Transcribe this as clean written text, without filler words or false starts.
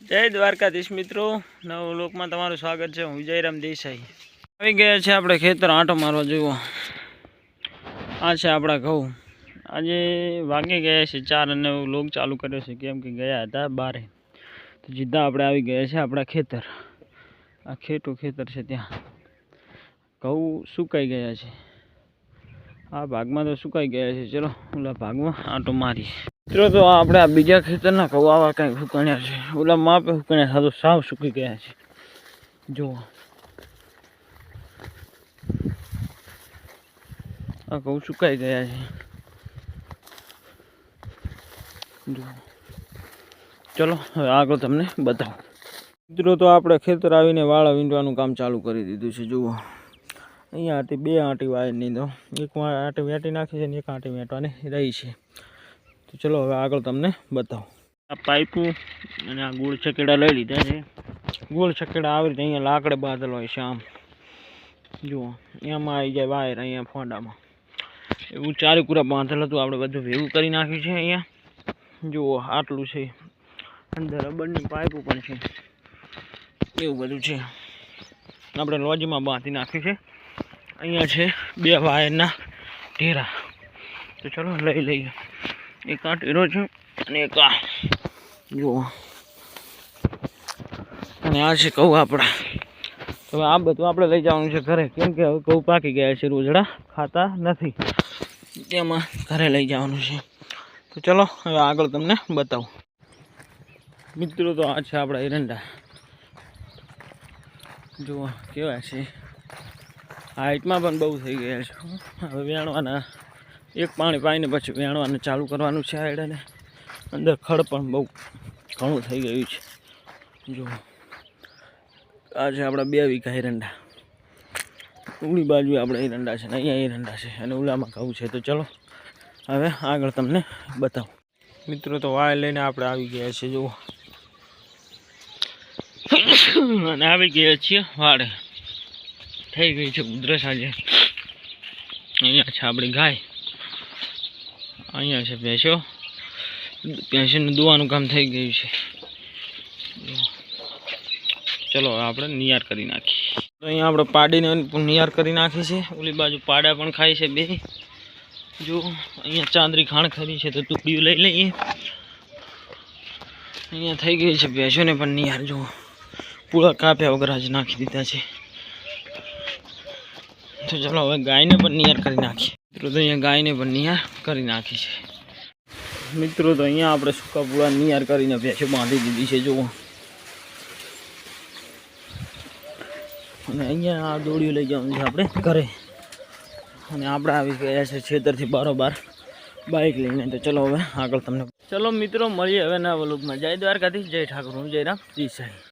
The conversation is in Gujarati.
જય દ્વારકાધીશ મિત્રો, નવ લોકમાં તમારું સ્વાગત છે। હું વિજયરામ દેસાઈ આવી ગયા છે આપણે ખેતર આંટો મારવા। જુઓ આ છે આપણા ઘઉં। આજે વાગી ગયા છે 4 અને લોક ચાલુ કર્યો છે કેમ કે ગયા હતા બારે, તો સીધા આપણે આવી ગયા છે આપણા ખેતર। આ ખેતર છે, ત્યાં ઘઉં સુકાઈ ગયા છે। આ ભાગમાં તો સુકાઈ ગયા છે, ચલો ઓલા ભાગમાં આંટો મારીએ। મિત્રો તો આપણે આ બીજા ખેતરના ઘઉં આવા કંઈક સુકાણ્યા છે। ઓલા માપે સુકાણ્યા હતા તો સાવ સુકી ગયા છે। જુઓ આ ઘઉં સુકાઈ ગયા છે। જુઓ ચલો હવે આગળ તમને બતાવું। મિત્રો તો આપણે ખેતર આવીને વાળા વીંડવાનું કામ ચાલુ કરી દીધું છે। જુઓ અહીંયાથી 2 આંટી વાયરની તો એક આંટી વેટી નાખી છે ને એક આંટી વેટવાની રહી છે। તો ચલો હવે આગળ તમને બતાવું। આ પાઇપો અને આ ગોળ છકેડા લઈ લીધા છે। ગોળ છકેડા આવી રીતે અહીંયા લાકડે બાંધેલો હોય છે। આમ જુઓ એમાં આવી જાય વાયર, અહીંયા ફોંડામાં એવું ચારેકુરા બાંધેલ હતું, આપણે બધું ભેગું કરી નાખ્યું છે। અહીંયા જુઓ આટલું છે, અંદર રબરની પાઇપો પણ છે, એવું બધું છે। આપણે લોજીમાં બાંધી નાખ્યું છે। અહીંયા છે 2 વાયરના ઢેરા, તો ચલો લઈ લઈએ। એક આ ઢેરો છે અને એક આ જુઓ, અને આ છે ઘઉં આપણા। તો આ બધું આપણે લઈ જવાનું છે ઘરે, કેમ કે હવે ઘઉં પાકી ગયા છે, રોજડા ખાતા નથી, તેમાં ઘરે લઈ જવાનું છે। તો ચલો હવે આગળ તમને બતાવું। મિત્રો તો આ છે આપણા એરંડા, જુઓ કેવા છે, હાઈટમાં પણ બહુ થઈ ગયા છે। હવે વેણવાના, એક પાણી પાઈને પછી વેણવાને ચાલુ કરવાનું છે। આ એરંડાને અંદર ખડ પણ બહુ ઘણું થઈ ગયું છે। જુઓ આ છે આપણા 2 વીઘા એરંડા, ઉલી બાજુ આપણે એરંડા છે ને અહીંયા એરંડા છે અને ઉલામાં ઘઉં છે। તો ચલો હવે આગળ તમને બતાવું। મિત્રો તો વાય લઈને આપણે આવી ગયા છે। જુઓ અને આવી ગયા છીએ વાડે, થઈ ગઈ છે ઉધરસ આજે। અહીંયા છે આપણી ગાય, અહીંયા છે ભેંસો, ભેંસોનું દોવાનું કામ થઈ ગયું છે। ચલો આપણે નિયાર કરી નાખીએ। તો અહીંયા આપણે પાડીને નિયાર કરી નાખી છે। ઓલી બાજુ પાડા પણ ખાય છે 2। જો અહીંયા ચાંદરી ખાણ ખરી છે, તો ટુકડીઓ લઈ લઈએ। અહીંયા થઈ ગઈ છે ભેંસોને પણ નિયાર। જુઓ પૂળા કાપ્યા વગર જ નાખી દીધા છે। તો ચલો હવે ગાયને પણ નિયાર કરી નાખીએ। મિત્રો તો અહીંયા ગાયને પણ નિયાર કરી નાખી છે। મિત્રો તો અહીંયા આપણે સૂકા પૂળા નિયાર કરીને ભેંસો બાંધી દીધી છે। જુઓ અને અહીંયા આ દોડીઓ લઈ જવાનું છે આપણે ઘરે, અને આપણે આવી ગયા છે ખેતરથી બારોબાર બાઇક લઈને। તો ચલો હવે આગળ તમને, ચલો મિત્રો મળીએ હવે નવા વ્લોગમાં। જય દ્વારકાધીશ, જય ઠાકોર, હું જયરામ દેસાઈ।